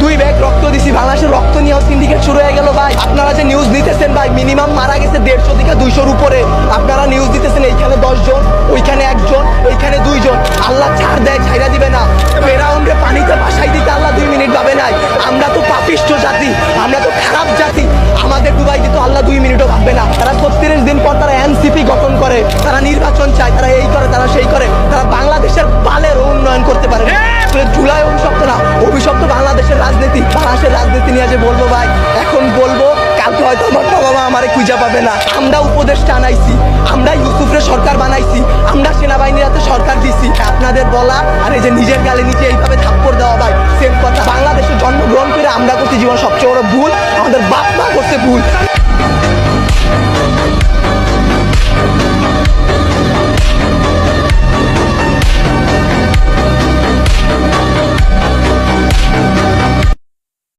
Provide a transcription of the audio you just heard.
2 bag রক্ত দিছি, বাংলাদেশের রক্ত নিয়েও সিন্ডিকেট শুরু হয়ে গেল ভাই। আপনারা যে নিউজ দিতেছেন ভাই, মিনিমাম মারা গেছে 150 থেকে 200-র উপরে। আপনারা নিউজ দিতেছেন এইখানে 10 জন, ওইখানে 1 জন, এইখানে 2 জন। আল্লাহ ছাড় দেয়, ছাইরা দিবে না। ফেরাউনকে পানিতে ভাসাই দিতে আল্লাহ 2 মিনিট ভাবে নাই। আমরা তো পাপিষ্ঠ জাতি, আমরা তো খারাপ জাতি, আমাদের ডুবাই দিতে আল্লাহ 2 মিনিটও ভাববে না। তারা 36 দিন পর তারা এনসিপি গঠন করে, তারা নির্বাচন চায়, তারা এই করে, তারা সেই করে, তারা বাংলাদেশের বালেরও উন্নয়ন করতে পারে না। জুলাই অভিশপ্ত না, অভিশপ্ত বাংলাদেশের রাজনীতি। বাংলাদেশের রাজনীতি নিয়ে যে বলবো ভাই, এখন বলবো, কালকে হয়তো আমার বাবা আমারে খুঁজে পাবে না। আমরা উপদেষ্টা আনাইছি, আমরা ইউসুফরে সরকার বানাইছি, আমরা সেনাবাহিনীর হাতে সরকার দিছি। আপনাদের বলা আর এই যে নিজের গালে নিচে এইভাবে থাপ্পড় দেওয়া ভাই, সেম কথা। বাংলাদেশে জন্মগ্রহণ করে আমরা করছি জীবন সবচেয়ে বড় ভুল, আমাদের বাপ মা করছে ভুল।